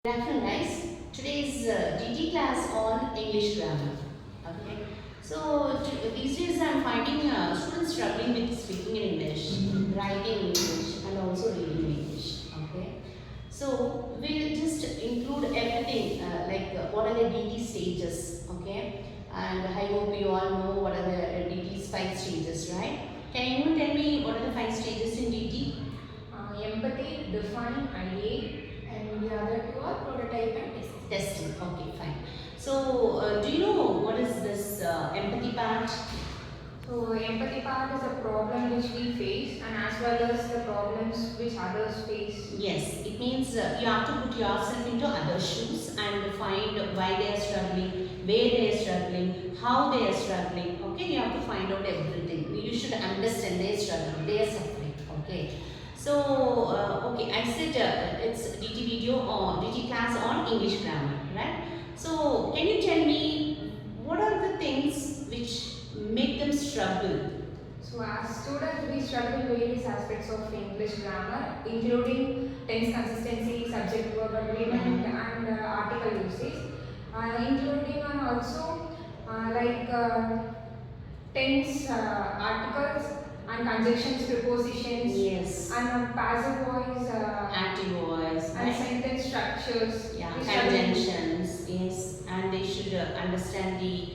Good afternoon, guys. Today's DT class on English grammar. Okay. So these days I'm finding students struggling with speaking in English, writing in English, and also reading in English. Okay. So we'll just include everything what are the DT stages. Okay. And I hope you all know what are the DT's 5 stages, right? Can anyone tell me what are the 5 stages in DT? Empathy, define, ideate, and the other two are prototype and test. Testing. Okay, fine. So, do you know what is this empathy part? So, empathy part is a problem which we face and as well as the problems which others face. Yes, it means you have to put yourself into other shoes and find why they are struggling, where they are struggling, how they are struggling. Okay, you have to find out everything. You should understand their struggle, their suffering. Okay. So, okay, I said it's DT video or DT class on English grammar, right? So, can you tell me what are the things which make them struggle? So, as students, we struggle with various aspects of English grammar, including tense consistency, subject verb agreement, and article usage, including and also tense articles and conjunctions, prepositions, Yes. and passive voice, Active voice, and right? sentence structures. Yeah, We study- conjunctions, yes, and they should understand the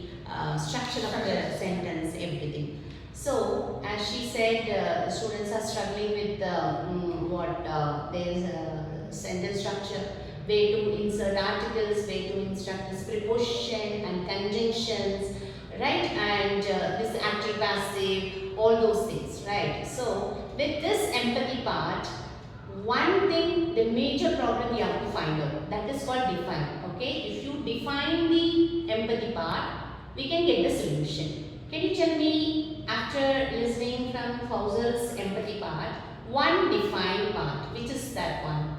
structure of the sentence, everything. So, as she said, the students are struggling with there's a sentence structure, way to insert articles, way to insert this preposition and conjunctions, right? And this active, passive, all those things, right? So, with this empathy part, one thing, the major problem you have to find out, that is called define. Okay, if you define the empathy part, we can get the solution. Can you tell me, after listening from Fausel's empathy part, one defined part, which is that one?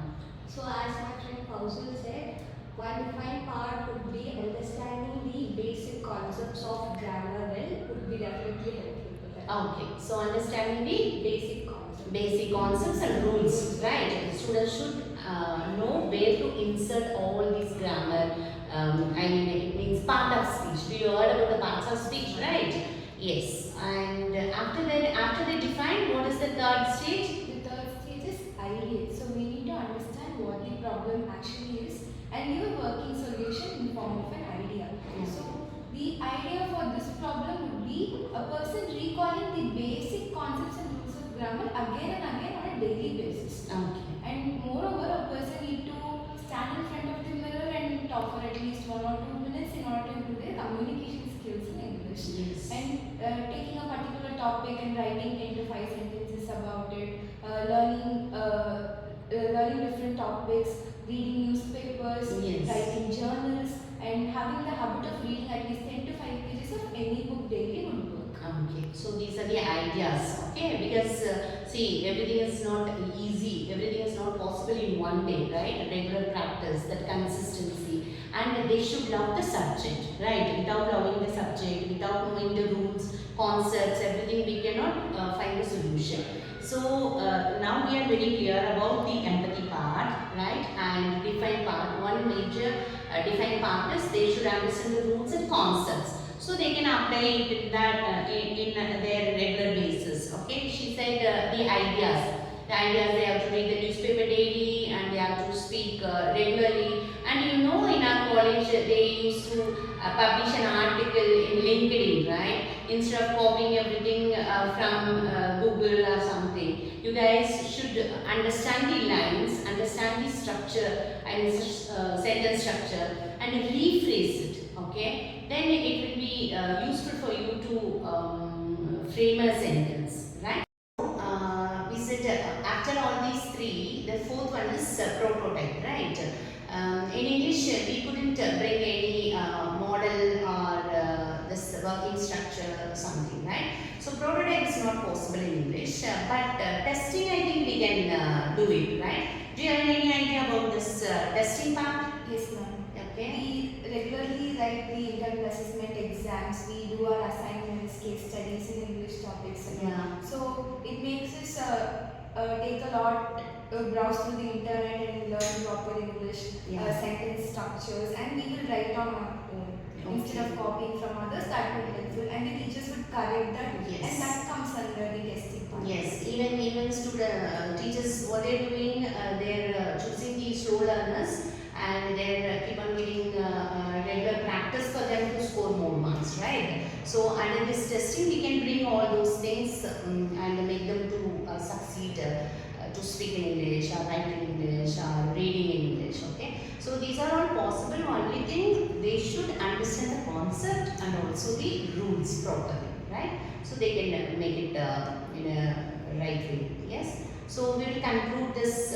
So as my friend Fausal said, one defined part would be understanding the basic concepts of grammar well would be definitely helpful for that. Okay, so understanding the Basic concepts. and rules, right? The students should know where to insert all these grammar. It means part of speech. We heard about the parts of speech, right? Yes. And after that, after they define, what is the third stage? The third stage is ideate. So we need to understand what the problem actually is and give a working solution in form of an idea. Yeah. So the idea for this problem would be a person recalling the basic concepts and rules of grammar again and again on a daily basis. Okay. And moreover, a person need to stand in front of the mirror and talk for at least 1 or 2 minutes in order to improve their communication skills in English. Yes. And taking a particular topic and writing 10 to 5 sentences about it, learning different topics, reading newspapers, Yes. writing journals, and having the habit of reading at least 10 to 5 pages of any book daily would work. Okay, so these are the ideas, okay? Because see, everything is not easy, everything is not possible in one day, right? Regular practice, that consistency, and they should love the subject, right? Without loving the subject, without knowing the rules, concepts, everything, we cannot find a solution. So now we are very clear about the empathy part, right? And define part. One major define part is they should understand the rules and concepts, so they can apply it in that in their regular basis. Okay, she said the ideas. The ideas, they have to read the newspaper daily and they have to speak regularly. And you know, in our college they used to publish an article in LinkedIn, right? Instead of copying everything from Google or something. You guys should understand the lines, understand the structure and sentence structure, and rephrase it. Okay, then it will be useful for you to frame a sentence, right? We said after all these three, the fourth one is prototype, right? In English, we couldn't bring any model or this working structure or something, right? So prototype is not possible in English, but testing, I think we can do it, right? Do you have any idea about this testing part? Yes, ma'am. Okay. We regularly write the internal assessment exams. We do our assignments, case studies in English topics. Yeah. So it makes us take a lot browse through the internet and learn proper English, Yeah. sentence structures, and we will write on our own. Instead of copying from others, that would be helpful, and the teachers would correct that, Yes. and that comes under the testing part. Yes, even student teachers, what they're doing, they're choosing the slow learners, and they're keep on giving regular practice for them to score more marks, right? So under this testing, we can bring all those things and make them to succeed, to speak in English, or write in English, or reading in English. Okay, so these are all possible. Only thing, they should understand the concept and also the rules properly, right? So they can make it in a right way. Yes. So we will conclude this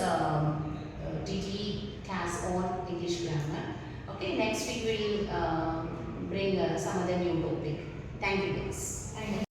TT class on English grammar. Okay. Next week we will bring some other new topic. Thank you, guys. And